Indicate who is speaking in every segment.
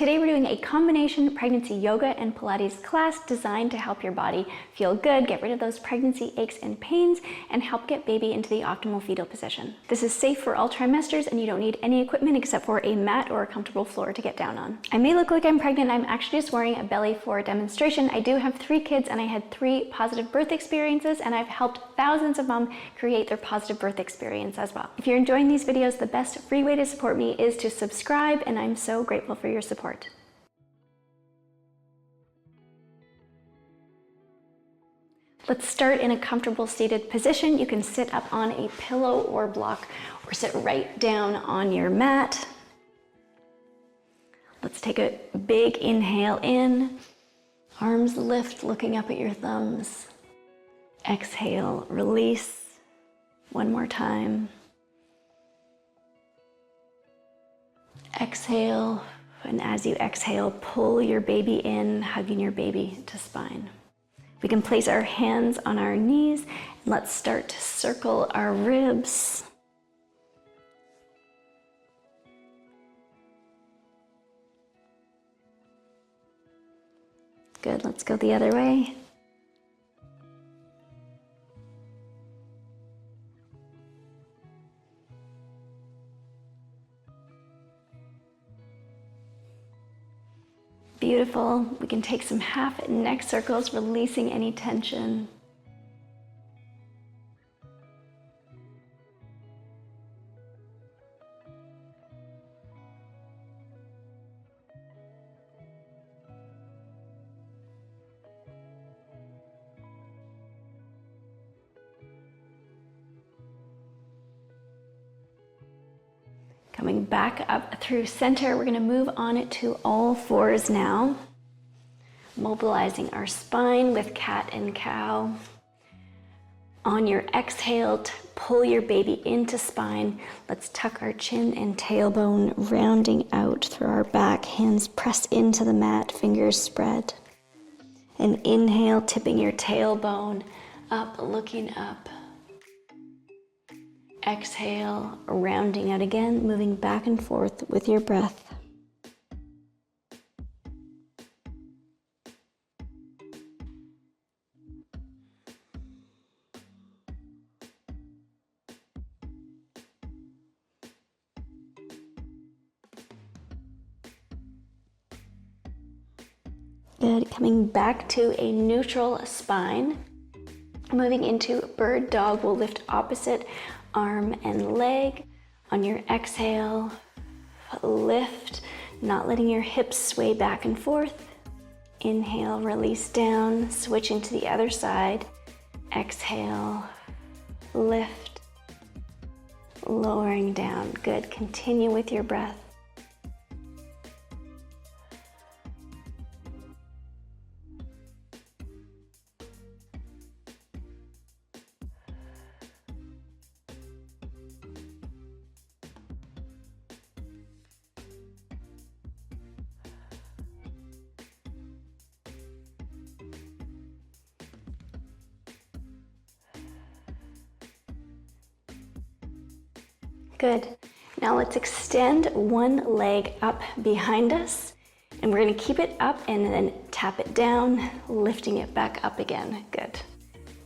Speaker 1: Today we're doing a combination pregnancy yoga and Pilates class designed to help your body feel good, get rid of those pregnancy aches and pains, and help get baby into the optimal fetal position. This is safe for all trimesters and you don't need any equipment except for a mat or a comfortable floor to get down on. I may look like I'm pregnant, I'm actually just wearing a belly for demonstration. I do have 3 kids and I had 3 positive birth experiences, and I've helped thousands of moms create their positive birth experience as well. If you're enjoying these videos, the best free way to support me is to subscribe, and I'm so grateful for your support. Let's start in a comfortable seated position. You can sit up on a pillow or block or sit right down on your mat. Let's take a big inhale in. Arms lift, looking up at your thumbs. Exhale, release. One more time. Exhale, and as you exhale, pull your baby in, hugging your baby to spine. We can place our hands on our knees, and let's start to circle our ribs. Good, let's go the other way. Beautiful. We can take some half neck circles, releasing any tension. Coming back up through center, we're going to move on it to all fours now. Mobilizing our spine with cat and cow. On your exhale, pull your baby into spine. Let's tuck our chin and tailbone, rounding out through our back. Hands press into the mat, fingers spread. And inhale, tipping your tailbone up, looking up. Exhale, rounding out again, moving back and forth with your breath. Good, coming back to a neutral spine. Moving into bird dog, we'll lift opposite arm and leg. On your exhale, lift, not letting your hips sway back and forth. Inhale, release down, switching to the other side. Exhale, lift, lowering down. Good, continue with your breath. Good. Now let's extend one leg up behind us, and we're going to keep it up and then tap it down, lifting it back up again. Good.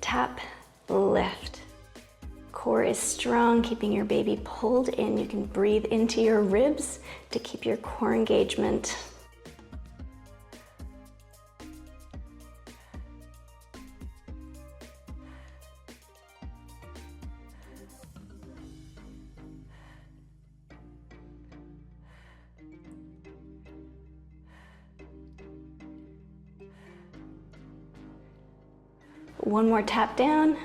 Speaker 1: Tap, lift. Core is strong, keeping your baby pulled in. You can breathe into your ribs to keep your core engagement. One more tap down.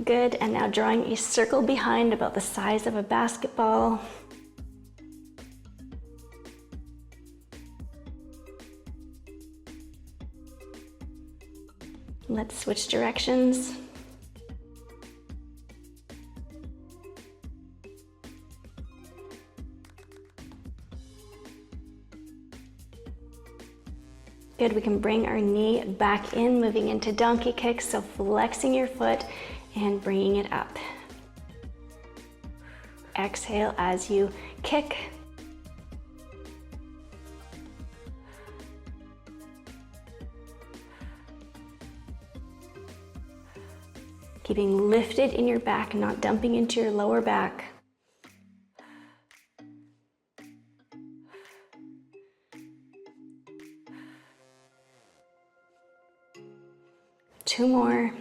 Speaker 1: Good, and now drawing a circle behind about the size of a basketball. Let's switch directions. Good, we can bring our knee back in, moving into donkey kicks, so flexing your foot and bringing it up. Exhale as you kick. Keeping lifted in your back, not dumping into your lower back. Two more.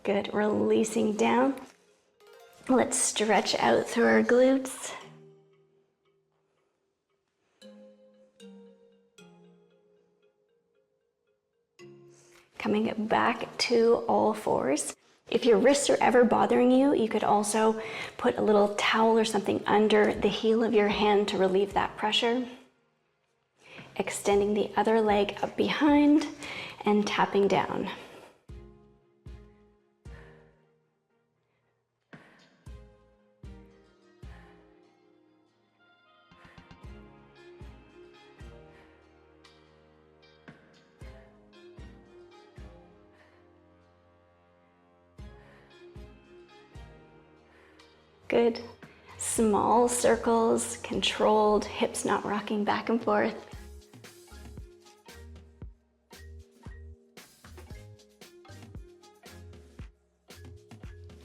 Speaker 1: Good, releasing down. Let's stretch out through our glutes. Coming back to all fours. If your wrists are ever bothering you, you could also put a little towel or something under the heel of your hand to relieve that pressure. Extending the other leg up behind and tapping down. Good. Small circles, controlled, hips not rocking back and forth.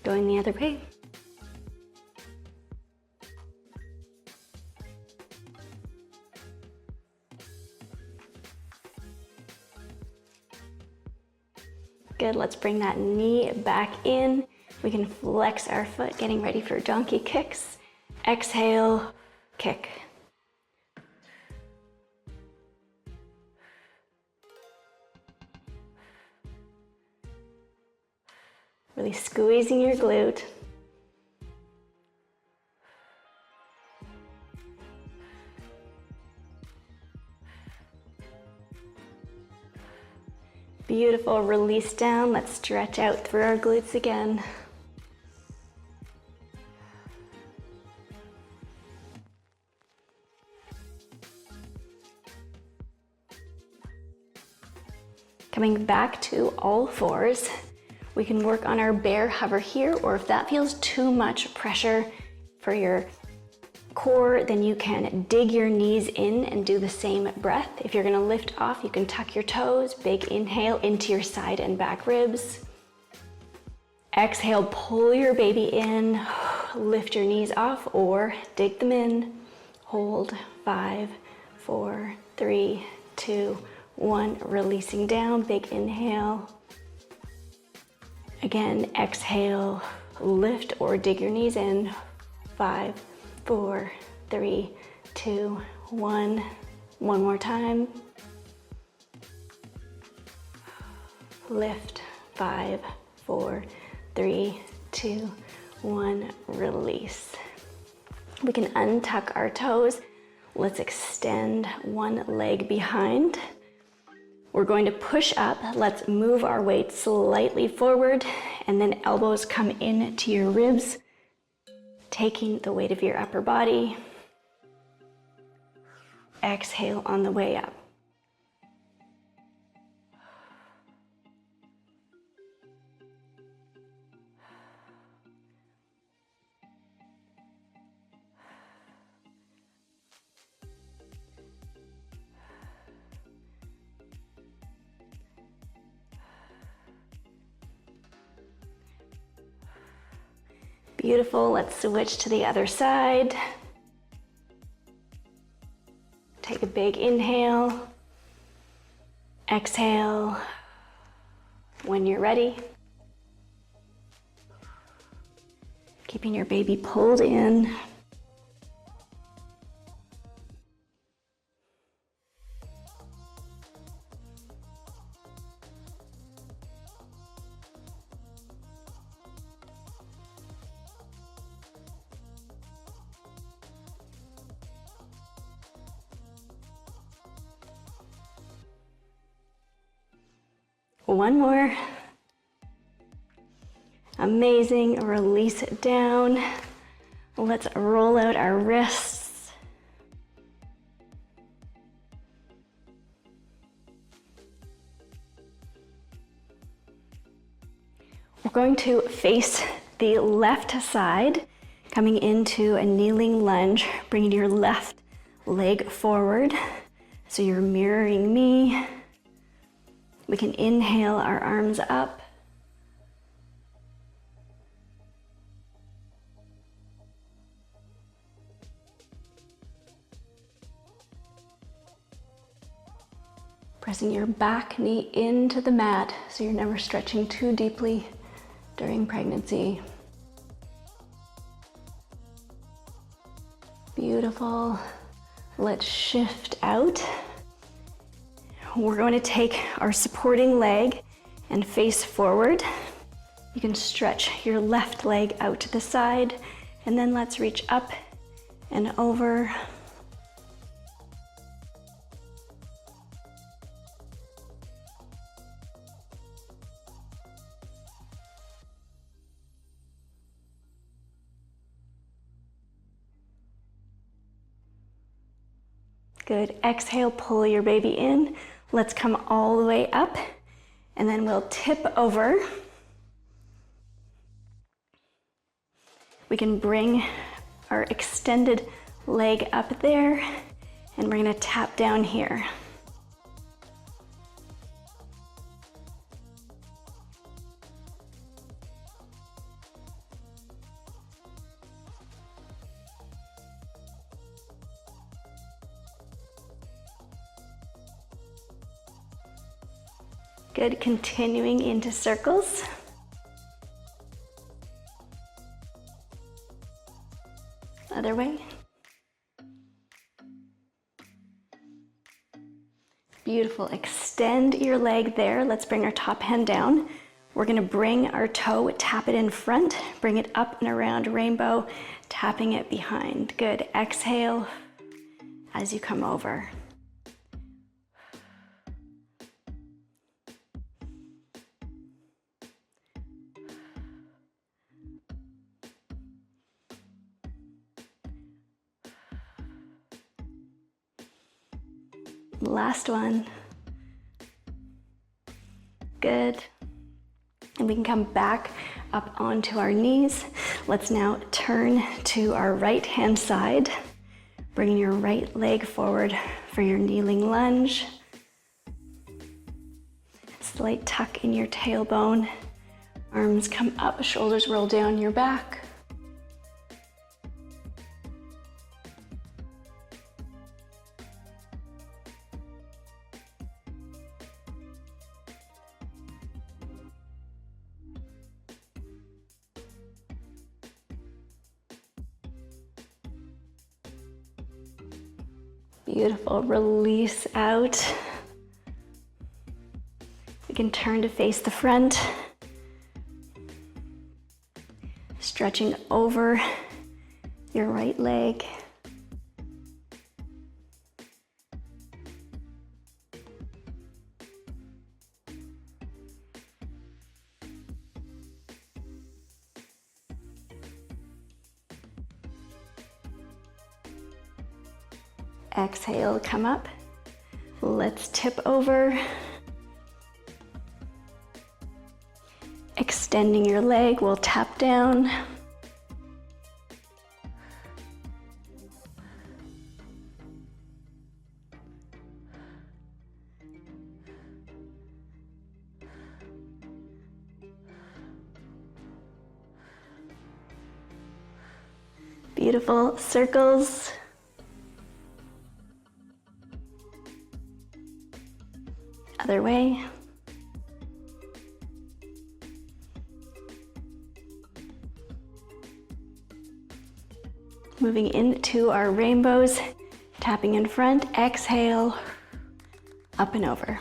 Speaker 1: Going the other way. Good, let's bring that knee back in. We can flex our foot, getting ready for donkey kicks. Exhale, kick. Really squeezing your glute. Beautiful, release down. Let's stretch out through our glutes again. Coming back to all fours, we can work on our bear hover here, or if that feels too much pressure for your core, then you can dig your knees in and do the same breath. If you're gonna lift off, you can tuck your toes, big inhale into your side and back ribs. Exhale, pull your baby in, lift your knees off or dig them in. Hold, 5, 4, 3, 2, 1, releasing down, big inhale. Again, exhale, lift or dig your knees in. 5, 4, 3, 2, 1. One more time. Lift, 5, 4, 3, 2, 1, release. We can untuck our toes. Let's extend one leg behind. We're going to push up. Let's move our weight slightly forward and then elbows come in to your ribs, taking the weight of your upper body. Exhale on the way up. Beautiful, let's switch to the other side. Take a big inhale. Exhale. When you're ready, keeping your baby pulled in. One more. Amazing, release it down. Let's roll out our wrists. We're going to face the left side, coming into a kneeling lunge, bringing your left leg forward. So you're mirroring me. We can inhale our arms up. Pressing your back knee into the mat so you're never stretching too deeply during pregnancy. Beautiful. Let's shift out. We're going to take our supporting leg and face forward. You can stretch your left leg out to the side, and then let's reach up and over. Good. Exhale, pull your baby in. Let's come all the way up, and then we'll tip over. We can bring our extended leg up there, and we're gonna tap down here. Good, continuing into circles. Other way. Beautiful, extend your leg there. Let's bring our top hand down. We're gonna bring our toe, tap it in front, bring it up and around rainbow, tapping it behind. Good, exhale as you come over. Last one. Good. And we can come back up onto our knees. Let's now turn to our right hand side, bringing your right leg forward for your kneeling lunge. Slight tuck in your tailbone. Arms come up, shoulders roll down your back. Beautiful, release out. You can turn to face the front. Stretching over your right leg. Exhale, come up. Let's tip over. Extending your leg, we'll tap down. Beautiful circles. Other way. Moving into our rainbows, tapping in front, exhale, up and over.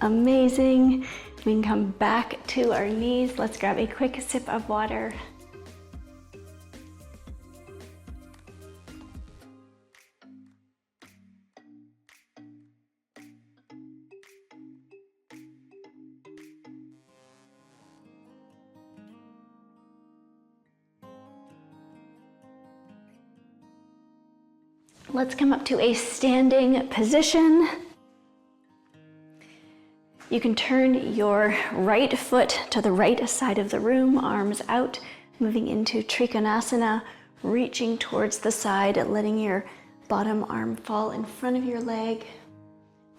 Speaker 1: Amazing. We can come back to our knees. Let's grab a quick sip of water. Let's come up to a standing position. You can turn your right foot to the right side of the room, arms out, moving into Trikonasana, reaching towards the side, letting your bottom arm fall in front of your leg,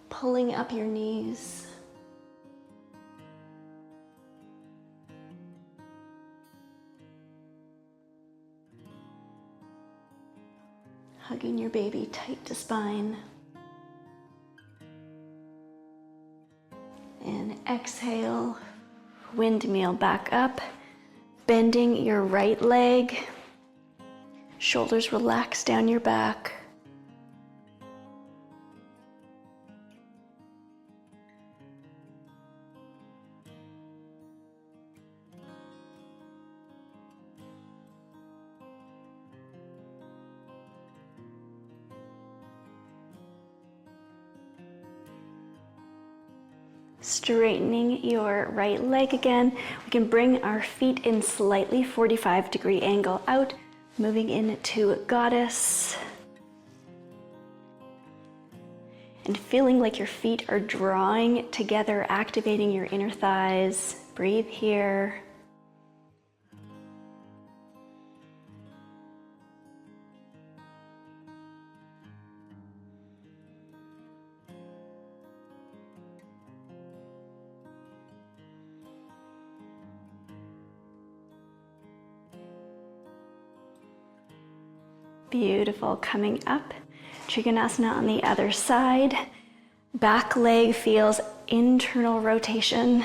Speaker 1: pulling up your knees. Hugging your baby tight to spine. And exhale, windmill back up, bending your right leg, shoulders relax down your back. Straightening your right leg again. We can bring our feet in slightly 45-degree angle out, moving into Goddess. And feeling like your feet are drawing together, activating your inner thighs. Breathe here. Beautiful. Coming up, Trikonasana on the other side. Back leg feels internal rotation.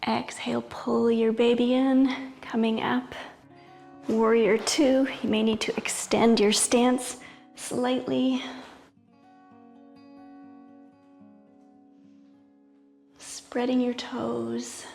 Speaker 1: Exhale, pull your baby in, coming up. Warrior two, you may need to extend your stance slightly. Spreading your toes.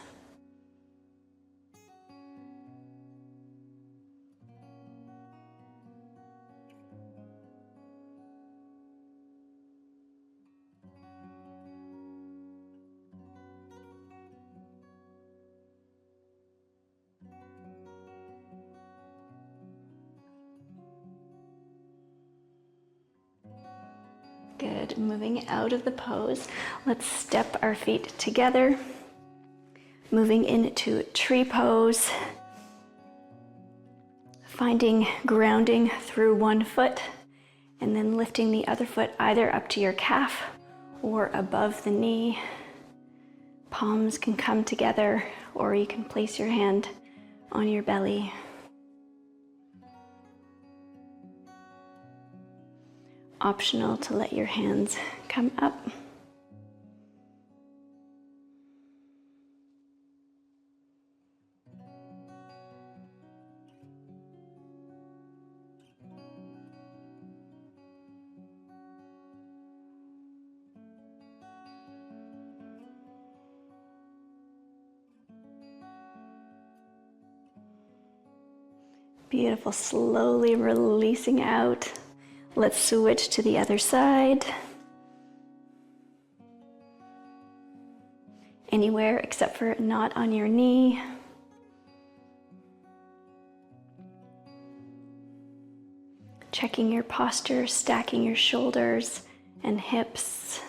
Speaker 1: Good, moving out of the pose. Let's step our feet together. Moving into tree pose. Finding grounding through one foot and then lifting the other foot either up to your calf or above the knee. Palms can come together or you can place your hand on your belly. Optional to let your hands come up. Beautiful, slowly releasing out. Let's switch to the other side. Anywhere except for not on your knee. Checking your posture, stacking your shoulders and hips.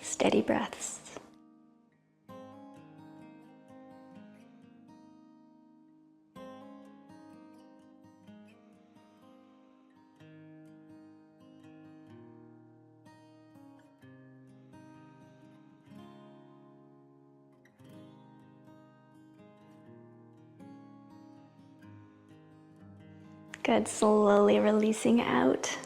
Speaker 1: Steady breaths. Good, slowly releasing out.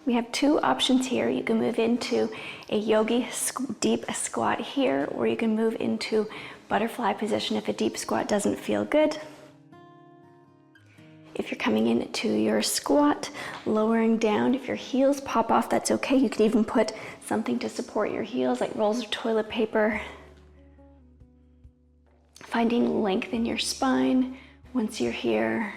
Speaker 1: We have two options here. You can move into a yogi deep squat here, or you can move into butterfly position if a deep squat doesn't feel good. If you're coming into your squat, lowering down, if your heels pop off, that's okay. You could even put something to support your heels, like rolls of toilet paper. Finding length in your spine once you're here.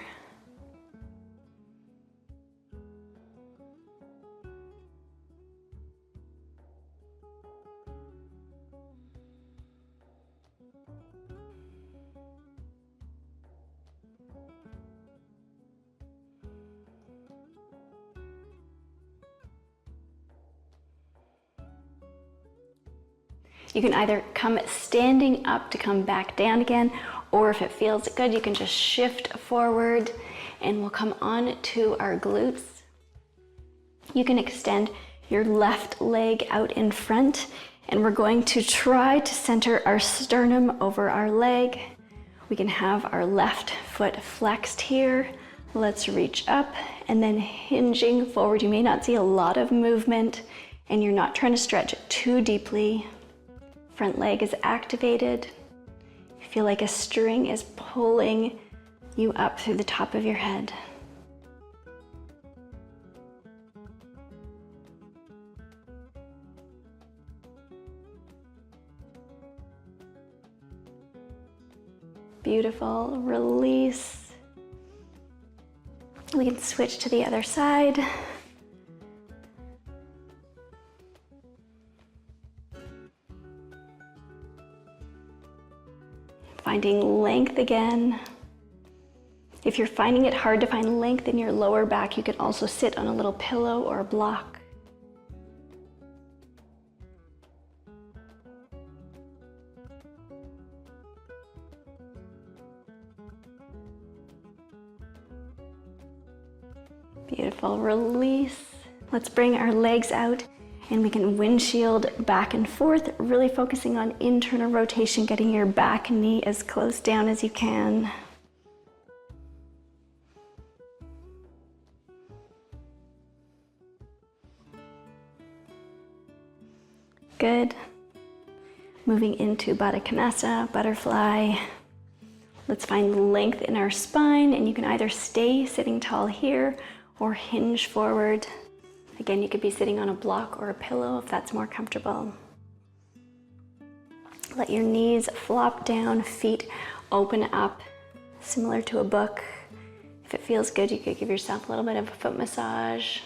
Speaker 1: You can either come standing up to come back down again, or if it feels good, you can just shift forward and we'll come on to our glutes. You can extend your left leg out in front, and we're going to try to center our sternum over our leg. We can have our left foot flexed here. Let's reach up and then hinging forward. You may not see a lot of movement and you're not trying to stretch too deeply. Front leg is activated. You feel like a string is pulling you up through the top of your head. Beautiful. Release. We can switch to the other side. Finding length again. If you're finding it hard to find length in your lower back, you can also sit on a little pillow or a block. Beautiful. Release. Let's bring our legs out and we can windshield back and forth, really focusing on internal rotation, getting your back knee as close down as you can. Good. Moving into Baddha Konasana, butterfly. Let's find length in our spine, and you can either stay sitting tall here or hinge forward. Again, you could be sitting on a block or a pillow if that's more comfortable. Let your knees flop down, feet open up, similar to a book. If it feels good, you could give yourself a little bit of a foot massage.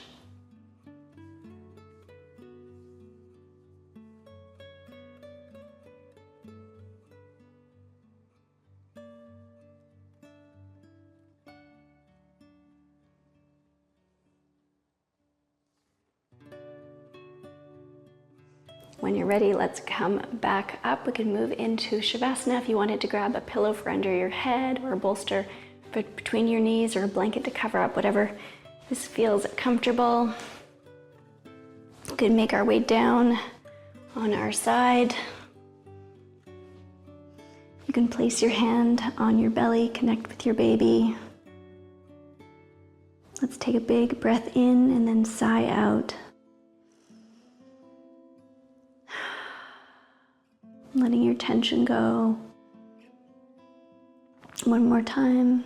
Speaker 1: When you're ready, let's come back up. We can move into Shavasana if you wanted to grab a pillow for under your head or a bolster between your knees or a blanket to cover up, whatever this feels comfortable. We can make our way down on our side. You can place your hand on your belly, connect with your baby. Let's take a big breath in and then sigh out. Letting your tension go. One more time.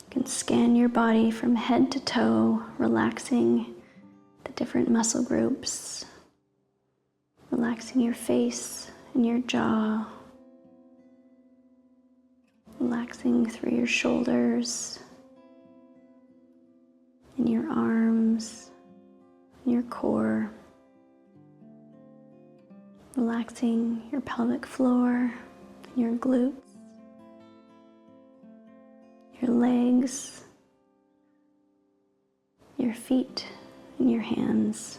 Speaker 1: You can scan your body from head to toe, relaxing the different muscle groups, relaxing your face and your jaw, relaxing through your shoulders, in your arms, in your core, relaxing your pelvic floor, your glutes, your legs, your feet, and your hands.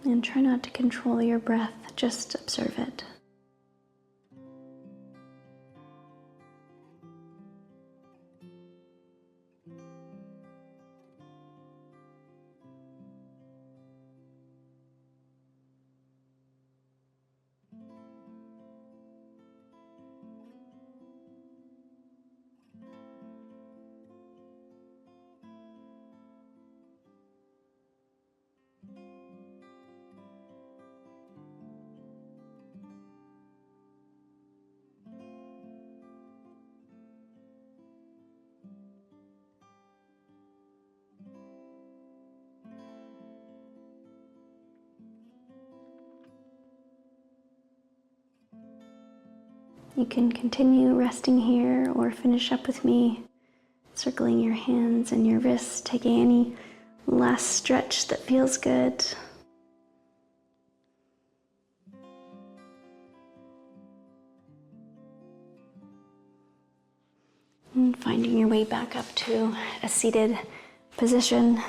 Speaker 1: And try not to control your breath, just observe it. You can continue resting here or finish up with me, circling your hands and your wrists, taking any last stretch that feels good. And finding your way back up to a seated position.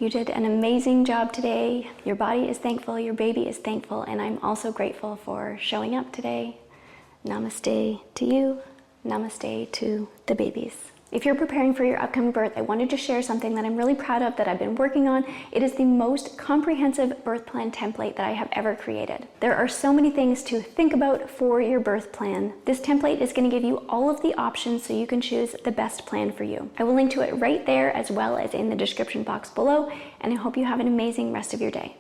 Speaker 1: You did an amazing job today. Your body is thankful, your baby is thankful, and I'm also grateful for showing up today. Namaste to you, namaste to the babies. If you're preparing for your upcoming birth, I wanted to share something that I'm really proud of that I've been working on. It is the most comprehensive birth plan template that I have ever created. There are so many things to think about for your birth plan. This template is going to give you all of the options so you can choose the best plan for you. I will link to it right there as well as in the description box below, and I hope you have an amazing rest of your day.